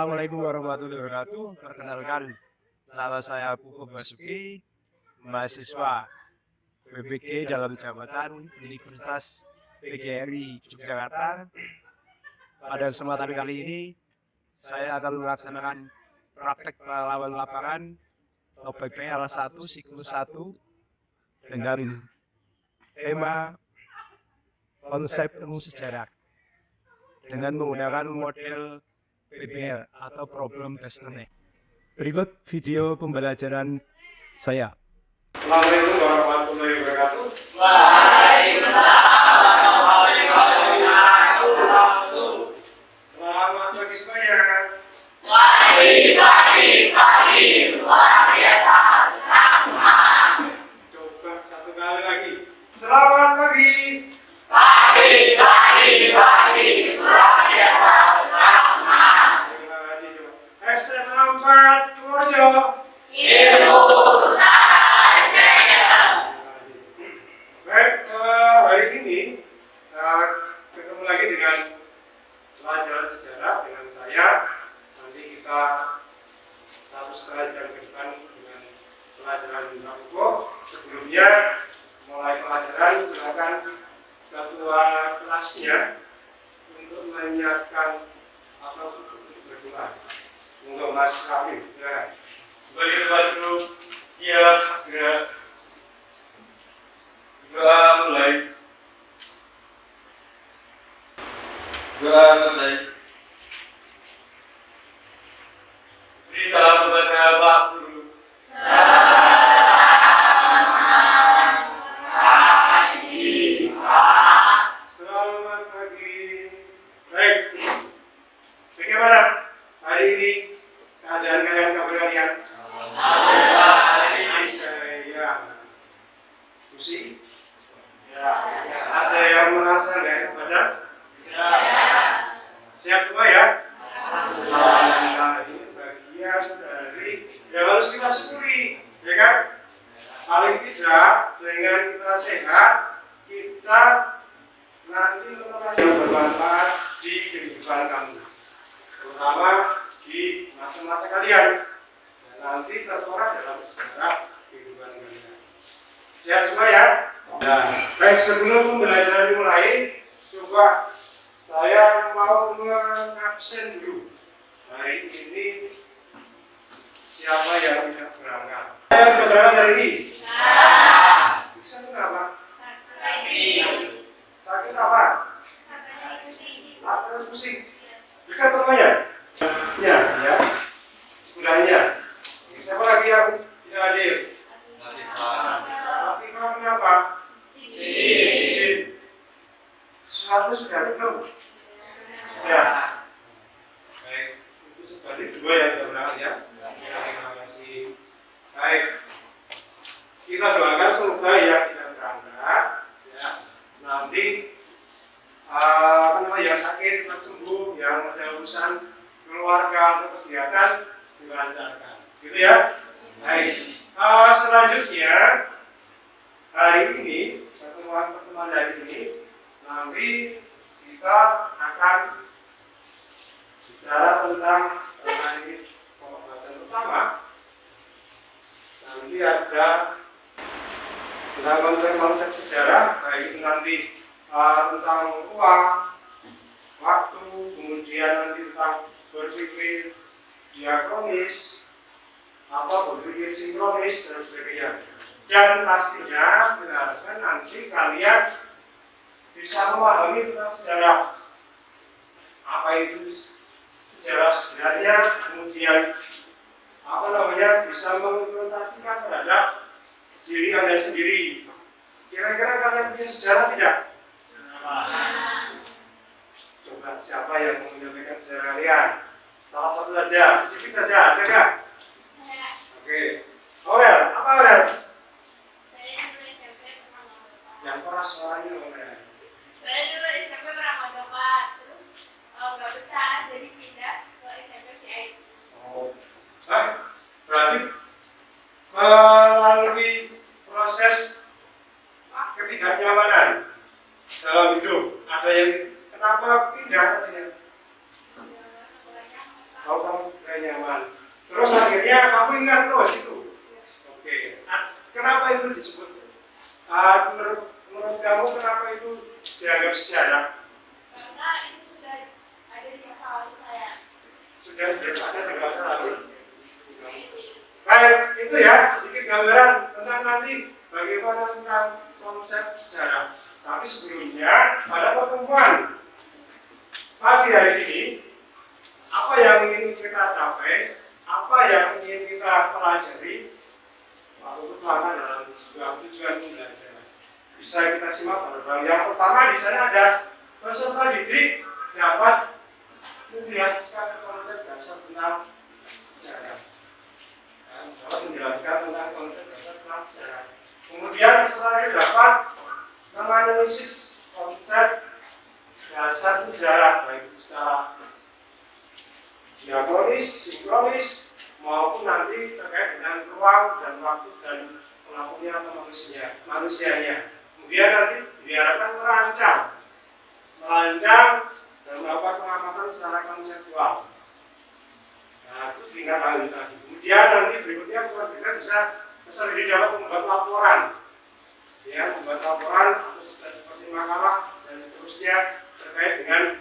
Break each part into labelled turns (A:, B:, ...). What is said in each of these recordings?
A: Assalamualaikum warahmatullahi wabarakatuh. Perkenalkan, nama saya Pupuk Basuki, mahasiswa PBG dalam jabatan Universitas PGRI Yogyakarta. Pada kesempatan kali ini, saya akan melaksanakan praktek relawan lapangan topik PL1 siklus 1 dengan tema konsep ilmu sejarah dengan menggunakan model PBL atau Problem Based Learning. Berikut video pembelajaran saya.
B: Assalamualaikum warahmatullahi wabarakatuh.
C: Waalaikumsalam warahmatullahi wabarakatuh.
B: Selamat pagi semuanya.
C: Pagi, luar biasa, tetap semangat.
B: Coba satu kali lagi. Selamat pagi.
C: Pagi, luar biasa, tetap semangat.
B: Terima kasih. SMA 4 Purworejo.
C: Ilmu saja.
B: Baik, hari ini ketemu lagi dengan pelajaran sejarah dengan saya. Nanti kita 1,5 jam ke depan dengan pelajaran Pak. Sebelumnya mulai pelajaran, silakan ketua kelasnya untuk menyiapkan atau untuk berdoa. Untuk Mas Raffi, ya.
D: Bagi batu siap gerak. Doa mulai. Doa selesai. Beri salam kepada Pak Guru.
B: Selamat pagi. Baik. Bagaimana hari ini keadaan kalian, kabar kalian? Ya. Pusing? Ada yang merasa nggak enak badan? Sehat semua ya? Nah, ini bagian dari yang harus kita syukuri, ya kan? Paling tidak dengan kita sehat, kita nanti menemukan yang bermanfaat di kehidupan kamu, terutama di masa-masa kalian, dan nanti tertera dalam sejarah kehidupan kalian. Sehat semua ya? Nah, baik, sebelum pembelajaran dimulai, coba saya mau mengabsen dulu. Hari ini siapa yang tidak berangkat? Saya sudah berangkat hari ini? Bisa kenapa? Sakit apa? Atau pusing? Dekat rumahnya? Ya. Sebelahnya. Siapa lagi yang tidak hadir? Latifah kenapa? Izin. Sesuatu sudah ada belum? Sudah. Baik. Itu sebanyak 2 yang sudah berangkat ya. Terima kasih. Baik. Kita doakan semoga yang tidak berangkat ya, nanti yang sakit cepat sembuh, yang ada urusan keluarga atau kegiatan dilancarkan, gitu ya. Baik. Selanjutnya hari ini pertemuan hari ini nanti kita akan bicara tentang ini pembahasan utama. Nanti ada tentang konsep sejarah, baik itu nanti tentang uang, waktu, kemudian nanti tentang berpikir diakronis atau berpikir sinkronis dan sebagainya. Dan pastinya diharapkan nanti kalian bisa memahami tentang sejarah, apa itu sejarah sebenarnya, kemudian bisa mengimplementasikan terhadap diri Anda sendiri. Kira-kira kalian punya sejarah tidak? Coba siapa yang mau menyampaikan sejarah kalian? Salah satu saja, sedikit saja, ada nggak? Oke. Owel, apa Owel?
E: Saya dulu SMP pernah mondok.
B: Yang keras suaranya Owel.
E: Saya dulu SMP pernah mondok, Pak. Terus nggak betah, jadi pindah ke SMP PIP.
B: Oh, berarti melalui proses ketidaknyamanan dalam hidup. Ada yang kenapa pindah tadi?
E: Sekolahnya
B: Kalau kamu gak nyaman. Terus akhirnya kamu ingat terus itu. Oke. Kenapa itu disebut? Menurut kamu kenapa itu dianggap sejarah?
E: Karena itu sudah ada di masa lalu saya.
B: Sudah ada di masa lalu. Baik, itu ya sedikit gambaran tentang nanti bagaimana tentang konsep sejarah. Tapi sebelumnya pada pertemuan pagi hari ini, apa yang ingin kita capai, apa yang ingin kita pelajari, lalu terutama dalam sebuah tujuan pembelajaran. Bisa kita simak bareng-bareng. Yang pertama di sana ada peserta didik dapat menjelaskan konsep dasar tentang sejarah. Dapat menjelaskan tentang konsep dasar tentang sejarah. Kemudian peserta didik dapat menganalisis konsep dasar sejarah baik secara diakronis, sinkronis maupun nanti terkait dengan ruang dan waktu dan pelakunya atau manusianya. Kemudian nanti diharapkan merancang dan melakukan pengamatan secara konseptual. Nah, itu tingkat lanjut lagi. Kemudian nanti berikutnya kita bisa sering dapat membuat laporan, ya, membuat laporan atau seperti makalah dan seterusnya terkait dengan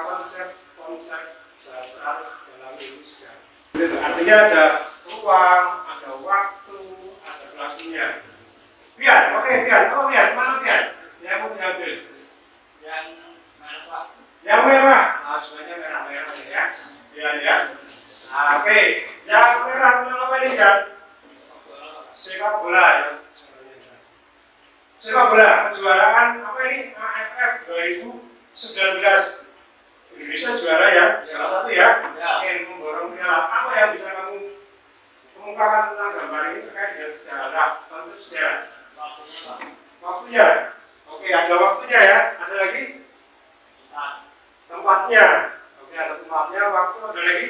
B: konsep-konsep dasar dalam ilmu sejarah. Artinya ada ruang, ada waktu, ada pelakunya. Pian, oke, Pian, apa Pian? Mana Pian? Yang mau diambil?
D: Yang mana Pak?
B: Yang merah. Nah, semuanya merah-merah ya. Pian ya. Nah, oke, yang merah apa ini Pian? Sepak bola ya. Sepak bola kejuaraan apa ini? AFF 2019. Indonesia juara ya, salah satu ya. Ingin memborong piala. Apa yang bisa kamu kemukakan tentang gambar ini terkait dengan sejarah, konsep sejarah?
D: Waktunya Pak.
B: Waktunya. Oke, ada waktunya ya. Ada lagi? Tempatnya. Oke, ada tempatnya, waktu, ada lagi?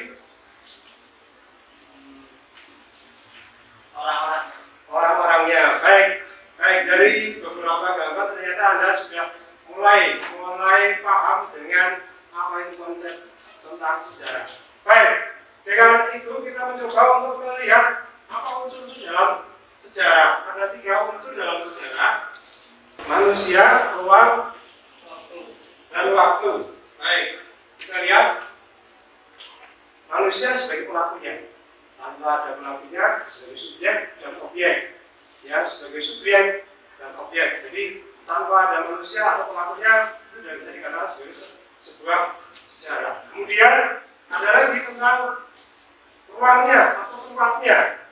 D: Orang-orangnya.
B: Orang-orangnya. Baik. Baik, dari beberapa gambar ternyata Anda sudah mulai paham dengan apa itu konsep tentang sejarah. Baik, dengan itu kita mencoba untuk melihat apa unsur-unsur dalam sejarah. Ada 3 unsur dalam sejarah: manusia, ruang, dan waktu. Baik, kita lihat manusia sebagai pelakunya. Tanpa ada pelakunya sebagai subjek dan objek. Ya, sebagai subjek dan objek. Jadi tanpa ada manusia atau pelakunya itu tidak bisa dikatakan sebagai sebuah sejarah. Kemudian ada lagi tentang ruangnya atau tempatnya.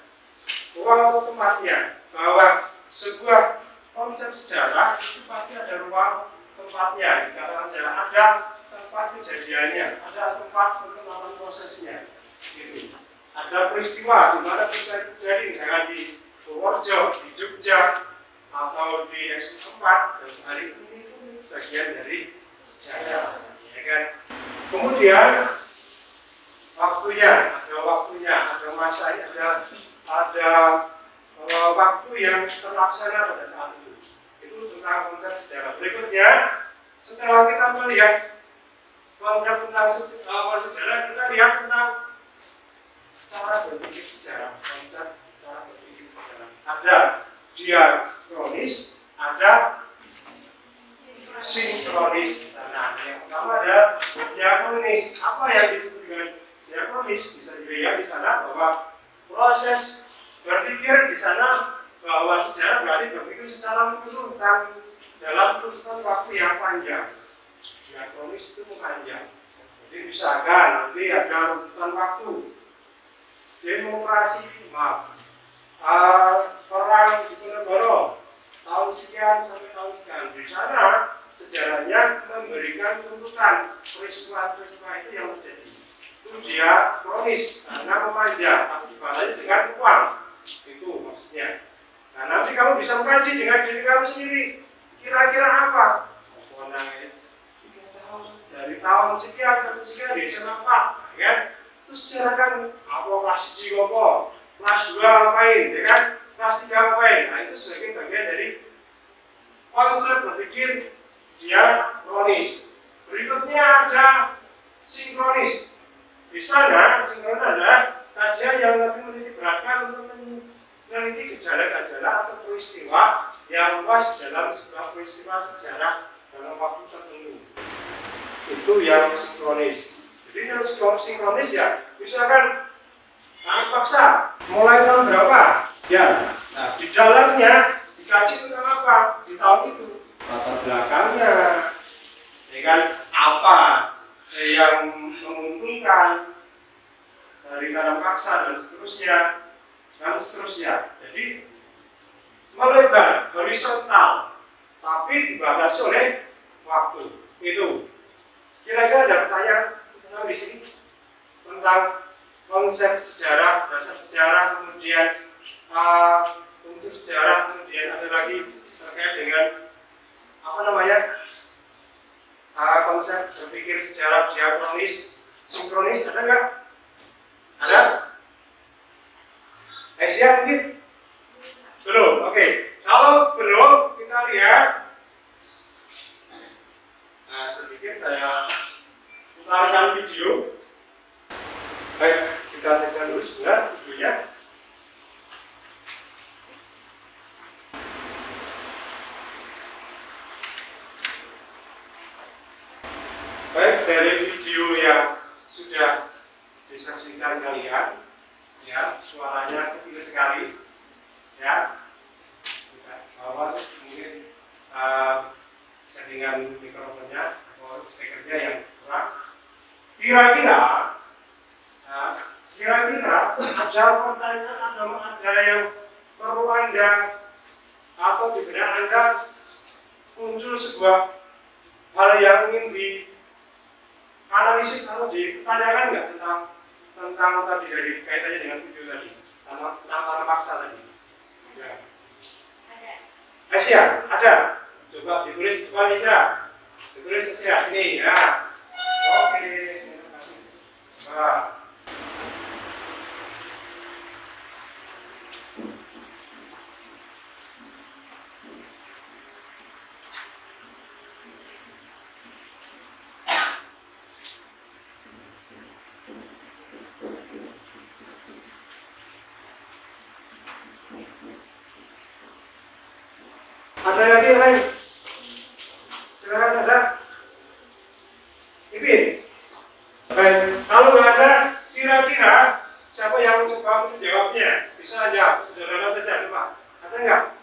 B: Ruang atau tempatnya, bahwa sebuah konsep sejarah itu pasti ada ruang tempatnya. Dikatakan sejarah ada tempat kejadiannya, ada tempat perkembangan prosesnya. Gitu. Ada peristiwa di mana peristiwa itu terjadi, misalnya di Purworejo, di Jogja, atau di X4 dan sehari ini itu bagian dari sejarah. Ya kan? Kemudian waktunya, ada masanya, ada waktu yang terlaksana pada saat itu. Itu tentang konsep sejarah. Berikutnya, setelah kita melihat konsep tentang sejarah, kita lihat tentang cara berpikir sejarah. Konsep cara berpikir sejarah. Ada diakronis, ada sinkronis di sana. Yang pertama ada diakronis. Apa yang disebut dengan diakronis? Bisa dilihat di sana bahwa proses berpikir di sana, bahwa sejarah berarti berpikir secara menurut dalam tuntutan waktu yang panjang. Diakronis itu panjang. Jadi misalkan nanti ada tuntutan waktu. Demokrasi, perang di Diponegoro tahun sekian sampai tahun sekian. Di sana sejarahnya memberikan tuntutan peristiwa-peristiwa itu yang terjadi. Itu dia kronis karena memanjang, tapi dibatasi dengan uang. Itu maksudnya. Nah, nanti kamu bisa mengkaji dengan diri kamu sendiri. Kira-kira apa? Dari tahun sekian sampai sekian di SMA 4, kan? Itu sejarah kan apa kelas 1 apa, kelas 2 ngapain, ya kan? Kelas 3 ngapain? Nah, itu sebagai bagian dari konsep berpikir diakronis. Berikutnya ada sinkronis. di sana sinkronis adalah kajian yang lebih menitik beratkan untuk meneliti gejala-gejala atau peristiwa yang luas dalam sebuah peristiwa sejarah dalam waktu tertentu. Itu yang sinkronis. Jadi yang sinkronis ya, misalkan anak paksa mulai tahun berapa? Ya, nah di dalamnya dikaji tentang apa? Di tahun itu latar belakangnya, ya kan? Apa yang menguntungkan dari tanam paksa dan seterusnya. Jadi melebar, horizontal, tapi dibatasi oleh waktu. Itu. Kira-kira ada pertanyaan tentang di sini tentang konsep sejarah, dasar sejarah, kemudian unsur sejarah, kemudian ada lagi terkait dengan apa namanya konsep berpikir sejarah diakronis, sinkronis, ada nggak? Ada? Siap mungkin? Belum, oke. Kalau belum, kita lihat. Nah, sedikit saya putarkan video. Baik, kita saksikan dulu sebentar videonya. Baik, dari video yang sudah disaksikan kalian, ya, suaranya kecil sekali, ya. Bahwa mungkin settingan mikrofonnya atau speakernya yang kurang. Kira-kira ada pertanyaan, ada yang perlu Anda atau di benak Anda muncul sebuah hal yang ingin dianalisis atau ditanyakan nggak tentang tadi dari kaitannya dengan video tadi, tentang tanam paksa tadi? Ya. Asia, ada. Coba ditulis depan Asia. Ditulis Asia ini ya. Oke, terima kasih. Nah. Ada lagi yang lain? Silakan ada. Ibin. Baik, kalau nggak ada, kira-kira siapa yang mencoba untuk jawabnya? Bisa jawab, sederhana saja, Pak. Ada nggak?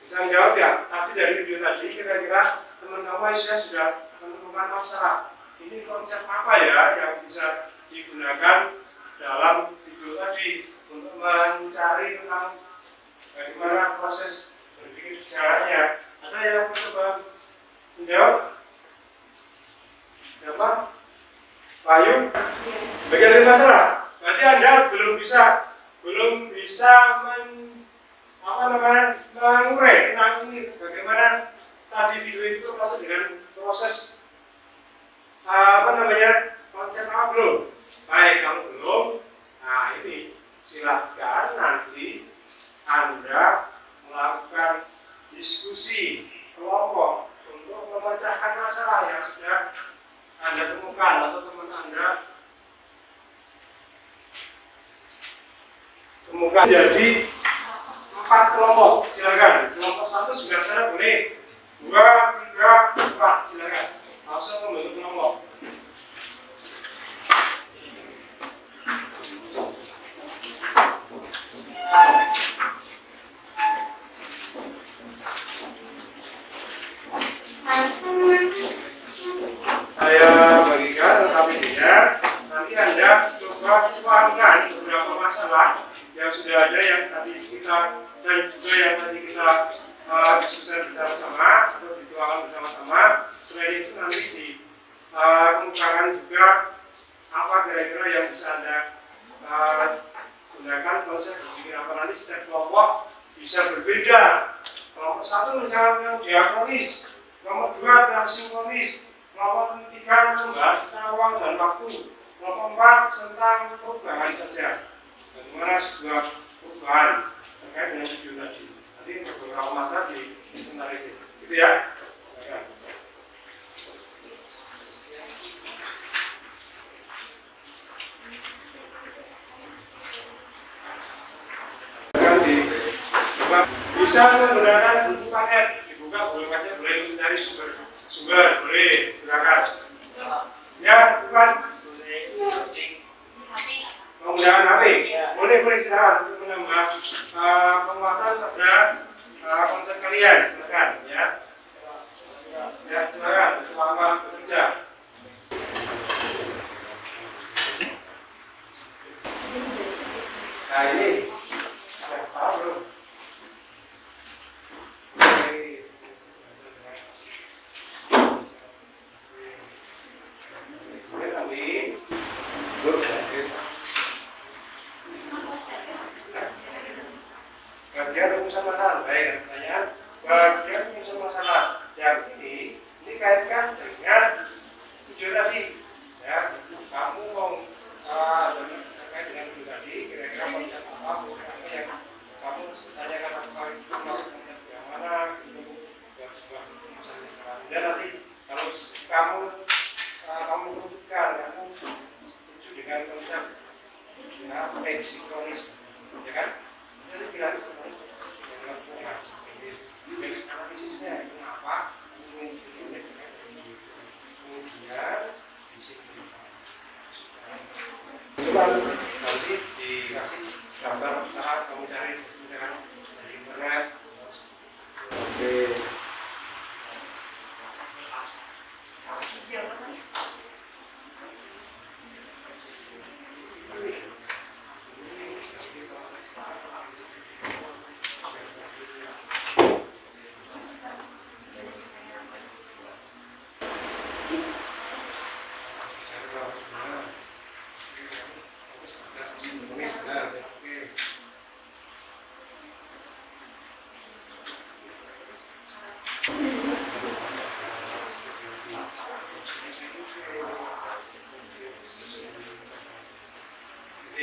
B: Bisa menjawab ya. Tapi dari video tadi, kira-kira teman kamu Aisyah sudah menemukan masalah. Ini konsep apa ya yang bisa digunakan dalam video tadi untuk mencari tentang bagaimana proses berpikir sejarahnya. Ada yang mencoba menjawab? Siapa? Bayu? Bagian dari masalah. Berarti Anda belum bisa mengurai tentang ini bagaimana tadi video itu termasuk dengan proses konsep apa belum? Baik, kalau belum, nah ini silahkan nanti Anda melakukan diskusi kelompok untuk memecahkan masalah yang sudah Anda temukan atau teman Anda temukan. Jadi 4 kelompok, silakan. Kelompok 1 sebelah sana boleh, 2, 3, 4, silakan. Langsung membentuk kelompok. Saya bagikan KPD-nya. Nanti Anda coba tuangkan beberapa masalah yang sudah ada yang tadi kita dan juga yang tadi kita diskusikan bersama-sama atau dituangkan bersama-sama. Selain itu nanti dikemukakan juga apa kira-kira yang bisa Anda gunakan konsep berpikir apa nanti setiap kelompok bisa berbeda. Kelompok 1 misalnya yang diakronis, kelompok 2 yang sinkronis, kelompok 3 membahas tentang ruang dan waktu, kelompok 4 tentang perubahan saja. Bagaimana sebuah perubahan terkait dengan video tadi. Nanti untuk beberapa masalah diinventarisir. Gitu ya. Bisa menggunakan buku paket, dibuka buku paket boleh mencari sumber boleh, silakan. Ya, bukan menggunakan HP, boleh silakan untuk menambah penguatan pada konsep kalian, silakan ya. Ya, silakan selama bekerja. Nah ini sudah paham belum? Bagian rumusan masalah, baik pertanyaan. Bagian rumusan masalah yang ini dikaitkan dengan video tadi. Ya, kamu mau terkait dengan video tadi, kira-kira konsep apa yang kamu tanyakan apa itu konsep yang mana itu buat sebuah rumusan masalah. Dan nanti kalau kamu tentukan, kamu setuju dengan konsep ya, sinkronis, ya kan? Jadi bilang sinkronis dengan punya analisisnya itu apa? Kemudian disimplifikasi. Coba nanti dikasih gambar usaha kamu cari dari internet. Oke.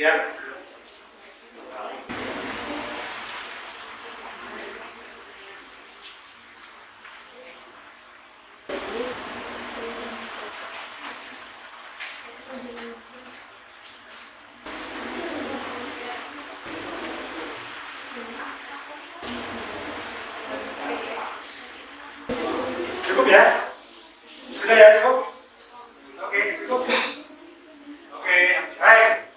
B: Ya. Cukup ya? Sudah ya, cukup? Oke, cukup. Oke, baik.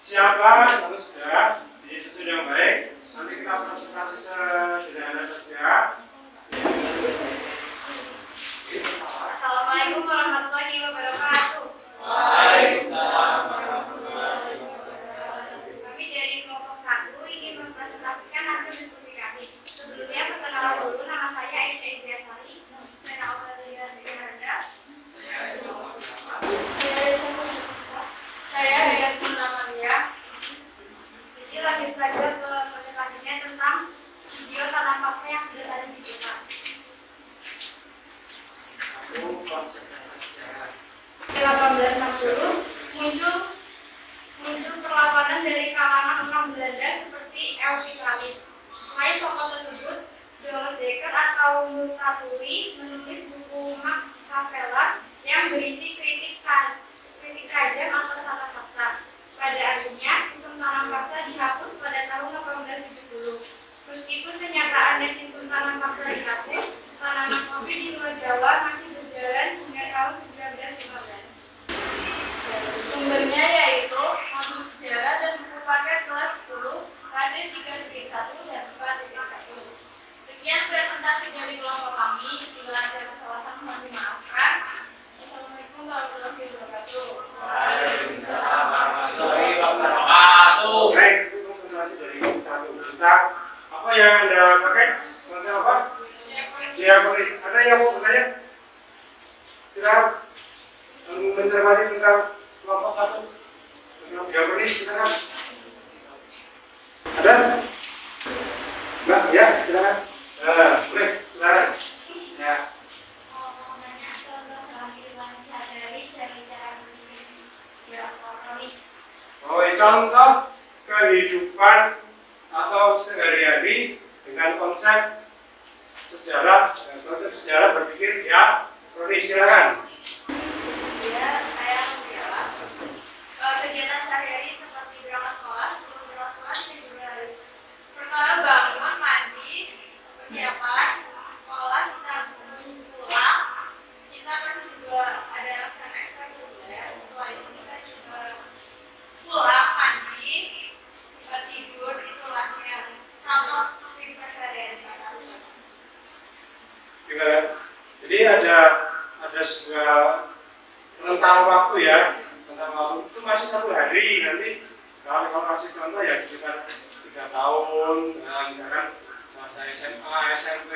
B: Siapa kalau sudah di sesuatu yang baik, nanti kita presentasi sederhana saja.
E: Assalamualaikum warahmatullahi wabarakatuh.
C: Waalaikumsalam warahmatullahi wabarakatuh.
E: Kami dari kelompok 1 ingin mempresentasikan hasil diskusi kami. Sebelumnya perkenalan dulu, nama saya Aisyah Indriasari. Saya Aurelia Anda. Saya Hayati Namaria. Jadi lanjut saja ke presentasinya tentang video tanam paksa yang sudah tadi dibuka. Di 1840 muncul perlawanan dari kalangan orang Belanda seperti El Vitalis. Selain tokoh tersebut, Doos Dekker atau Multatuli menulis buku Max Havelaar yang berisi kritik tajam atas tanam paksa. Pada akhirnya, sistem tanam paksa dihapus pada tahun 1870. Meskipun kenyataannya sistem tanam paksa dihapus, tanaman kopi di luar Jawa masih berjalan hingga tahun 1915. Sumbernya yaitu Album Sejarah dan buku paket kelas 10 KD 3.1 dan 4.1. Sekian presentasi dari kelompok kami. Bila ada kesalahan mohon dimaafkan. Assalamualaikum warahmatullahi wabarakatuh.
C: Waalaikumsalam warahmatullahi wabarakatuh.
B: Baik, itu presentasi dari kelompok 1. Tentang apa yang Anda pakai? Konsep apa? Diapolis. Ada yang mau bertanya? Silakan. Mencermati tentang kelompok 1 tentang diapolis, silakan. Ada? Mbak, ya, silakan. Boleh, silakan. Ya.
E: Mengenai contoh dalam kehidupan sehari-hari dari cara berpikir diapolis.
B: Oh, contoh kehidupan atau sehari-hari dengan konsep sejarah berpikir ya, silakan.
E: Ya, saya menjawab. Kegiatan sehari-hari seperti berangkat sekolah, sebelum berangkat sekolah kita juga harus pertama
B: satu hari nanti kalau kasih contoh ya sekitar 3 tahun, nah, misalkan masa SMA, SMP,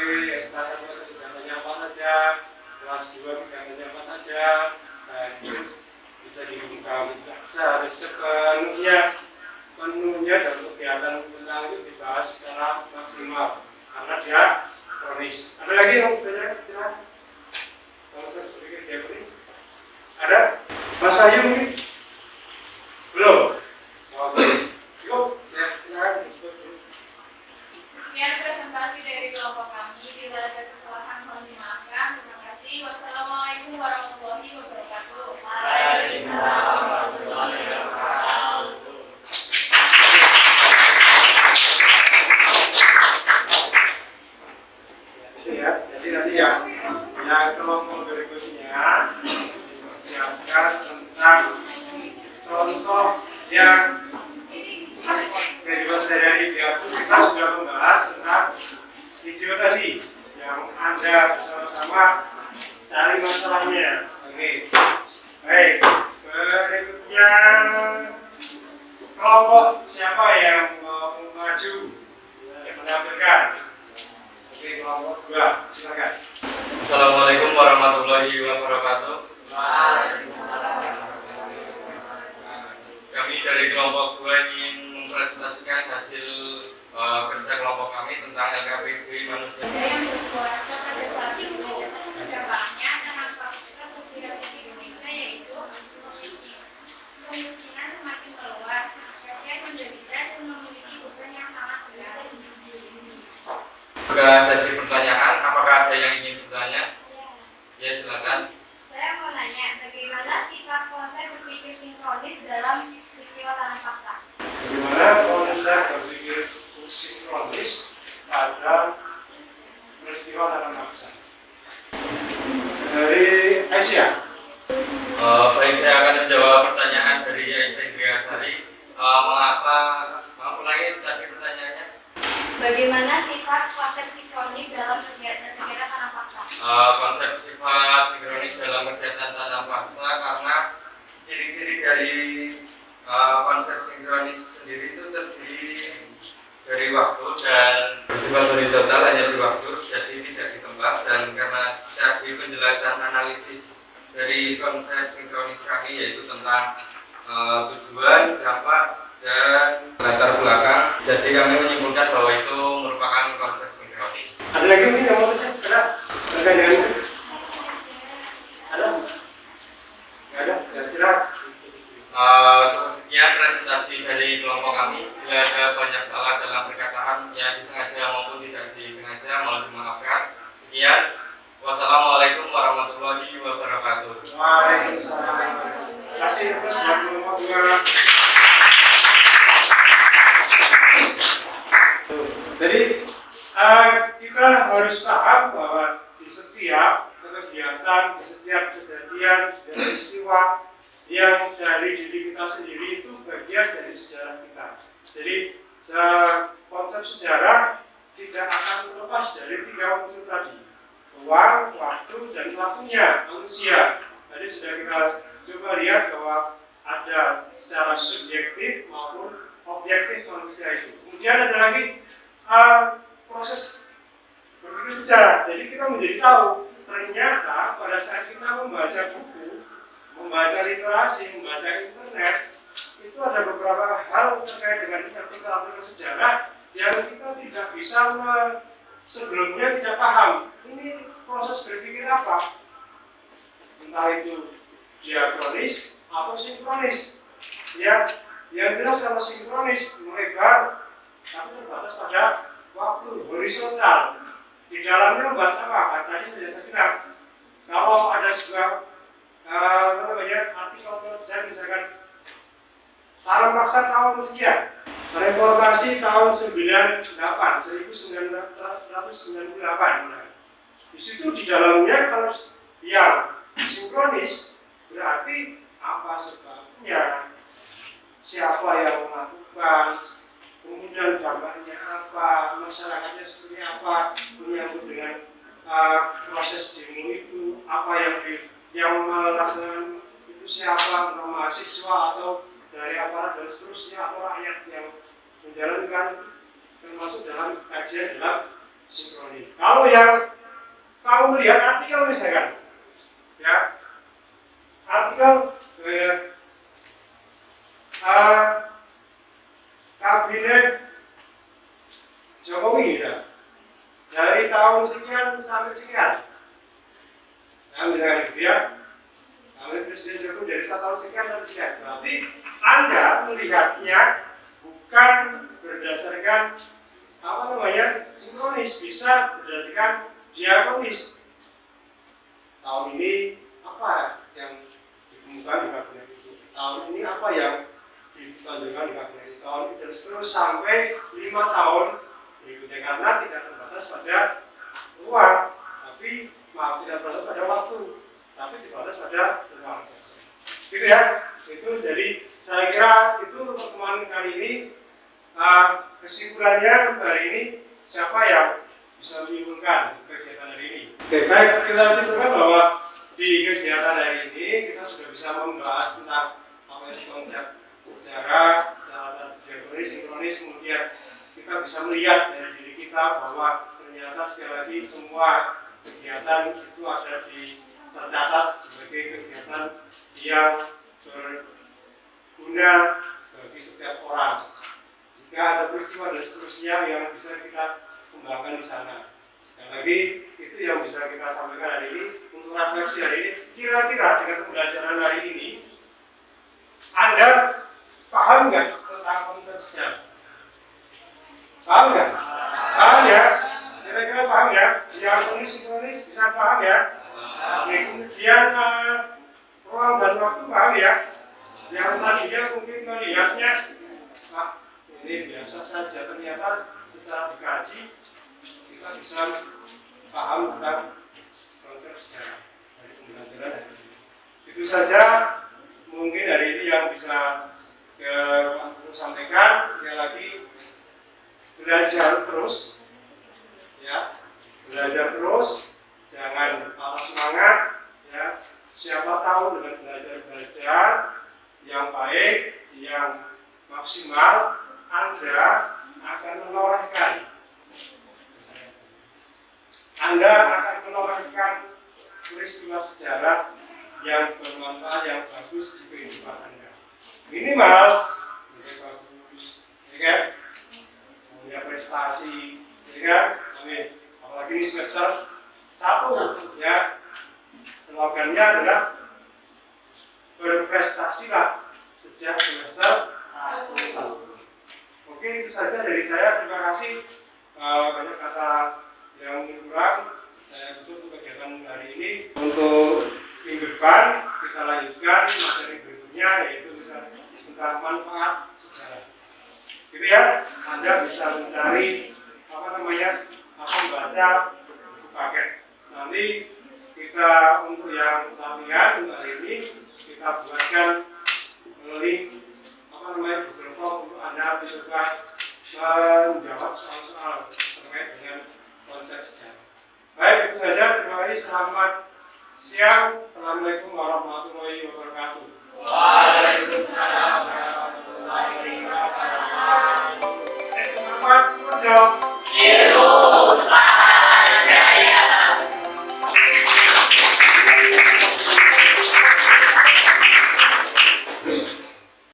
B: kelas 1 kegiatannya apa saja, kelas 2 kegiatannya apa saja, nah itu bisa dibuka sepenuhnya dan kegiatan tentang itu dibahas secara maksimal karena dia kronis. Ada lagi yang bertanya? Silakan. Kalau saya berpikir dia kronis, ada? Mas Ayu mungkin? Belum? Oke. Yuk, silakan.
E: Sekian presentasi dari kelompok kami. Bila ada kesalahan mohon dimaafkan. Terima kasih. Wassalamualaikum warahmatullahi wabarakatuh.
C: Waalaikumsalam warahmatullahi wabarakatuh.
B: Jadi nanti ya, yang kelompok berikutnya siapkan tentang contoh yang kehidupan sehari-hari kita sudah membahas tentang video tadi yang Anda bersama-sama cari masalahnya. Oke, baik. Berikutnya kelompok siapa yang mau maju yang menampilkan? Oke, kelompok 2, silakan.
D: Assalamualaikum warahmatullahi wabarakatuh. Kami dari kelompok 2 ingin mempresentasikan hasil kerja kelompok kami tentang LKPD manusia.
E: Ada yang berpuasa pada saat itu, dampaknya akan faktor tidak di Indonesia yaitu kemiskinan semakin meluas, rakyat menderita dan memiliki beban yang sangat berat.
D: Buka sesi pertanyaan, apakah ada yang ingin bertanya? Ya, silakan.
E: Saya mau nanya, bagaimana sifat konsep berpikir sinkronis dalam peristiwa tanah paksa?
B: Bagaimana konsep berpikir sinkronis pada peristiwa tanah paksa? Dari Aisyah.
D: Baik, saya akan menjawab pertanyaan dari Aisyah Indriasari. Maaf ulangi tadi pertanyaannya.
E: Bagaimana sifat konsep sinkronis dalam kegiatan tanah paksa?
D: Konsep sifat sinkronis dalam kegiatan tanam paksa karena ciri-ciri dari konsep sinkronis sendiri itu terdiri dari waktu dan bersifat horizontal hanya di waktu, jadi tidak di tempat. Dan karena tadi penjelasan analisis dari konsep sinkronis kami yaitu tentang tujuan, dampak, dan latar belakang, jadi kami menyimpulkan bahwa itu merupakan konsep sinkronis.
B: Ada lagi mungkin yang mau tanya? Ada yang itu? Ada? Nggak ada? Ya, silakan.
D: Cukup sekian presentasi dari kelompok kami. Bila ada banyak salah dalam perkataan yang disengaja maupun tidak disengaja, mohon dimaafkan. Sekian. Wassalamualaikum warahmatullahi wabarakatuh.
B: Waalaikumsalam. Terima kasih terus buat kelompok 2. Jadi kita harus paham bahwa di setiap kegiatan, di setiap kejadian, dan peristiwa yang dari diri kita sendiri itu bagian dari sejarah kita. Jadi konsep sejarah tidak akan lepas dari 3 unsur tadi: ruang, waktu, dan pelakunya, manusia. Tadi sudah kita coba lihat bahwa ada secara subjektif maupun objektif manusia itu. Kemudian ada lagi proses berpikir sejarah. Jadi kita menjadi tahu ternyata pada saat kita membaca buku, membaca literasi, membaca internet, itu ada beberapa hal terkait dengan artikel-artikel sejarah yang kita tidak bisa sebelumnya tidak paham. Ini proses berpikir apa? Entah itu diakronis atau sinkronis. Ya, yang jelas kalau sinkronis melebar tapi terbatas pada waktu, horizontal. Di dalamnya membahas apa? Tadi sudah saya bilang, kalau ada sebuah artikel tulisan misalkan tanam paksa tahun sekian, reformasi tahun 1998. Di situ di dalamnya kalau yang sinkronis berarti apa sebabnya, siapa yang melakukan, kemudian dampaknya apa, masyarakatnya seperti apa, menyambut dengan proses demo itu, apa yang melaksanakan itu siapa, mahasiswa atau dari aparat dan seterusnya atau rakyat yang menjalankan termasuk dalam kajian dalam sinkronis. Kalau yang kamu melihat artikel misalkan, ya artikel kabinet Jokowi ya, dari tahun sekian sampai sekian, nah misalkan gitu ya, sampai Presiden Jokowi dari 1 tahun sekian sampai sekian. Berarti Anda melihatnya bukan berdasarkan apa namanya sinkronis, bisa berdasarkan diakronis. Tahun ini apa yang ditemukan di kabinet itu? Tahun ini apa yang ditonjolkan di kabinet itu? Tahun ini terus sampai 5 tahun berikutnya, karena tidak terbatas pada uang, tapi tidak terbatas pada waktu, tapi terbatas pada uang. Gitu ya. Itu jadi saya kira itu pertemuan kali ini. Kesimpulannya hari ini siapa yang bisa menyimpulkan kegiatan hari ini? Oke, baik, kita simpulkan bahwa di kegiatan hari ini kita sudah bisa membahas tentang apa itu konsep sejarah, diakronis, sinkronis, kemudian kita bisa melihat dari diri kita bahwa ternyata sekali lagi semua kegiatan itu ada tercatat sebagai kegiatan yang berguna bagi setiap orang. Jika ada peristiwa dan seterusnya yang bisa kita kembangkan di sana. Sekali lagi, itu yang bisa kita sampaikan hari ini. Untuk refleksi hari ini, kira-kira dengan pembelajaran hari ini, Anda paham nggak tentang konsep sejarah? Paham nggak? Paham ya? Kira-kira paham ya? Diakronis, sinkronis, bisa paham ya? Oke, kemudian ruang dan waktu paham ya? Yang tadinya mungkin melihatnya, ini biasa saja, ternyata setelah dikaji kita bisa paham tentang konsep sejarah dari pembelajaran hari ini. Itu saja mungkin hari ini yang bisa aku sampaikan. Sekali lagi, belajar terus, ya, belajar terus, jangan patah semangat, ya. Siapa tahu dengan belajar yang baik, yang maksimal, Anda akan menorehkan peristiwa sejarah yang bermanfaat, yang bagus di kehidupan Anda. Minimal, bagus, ya kan? Punya prestasi, ya kan? Amin. Apalagi ini semester 1, ya. Slogannya adalah berprestasilah sejak semester 1. Oke, itu saja dari saya. Terima kasih. Banyak kata yang kurang. Saya tutup kegiatan hari ini. Untuk minggu depan kita lanjutkan materi berikutnya, yaitu misalnya tentang manfaat sejarah. Gitu ya. Anda bisa mencari membaca buku paket. Nanti kita untuk yang latihan untuk hari ini kita buatkan link Google Form untuk Anda bisa menjawab soal-soal terkait dengan konsep sejarah. Baik, itu saja. Terima kasih. Selamat siang. Assalamualaikum warahmatullahi wabarakatuh.
C: Waalaikumsalam.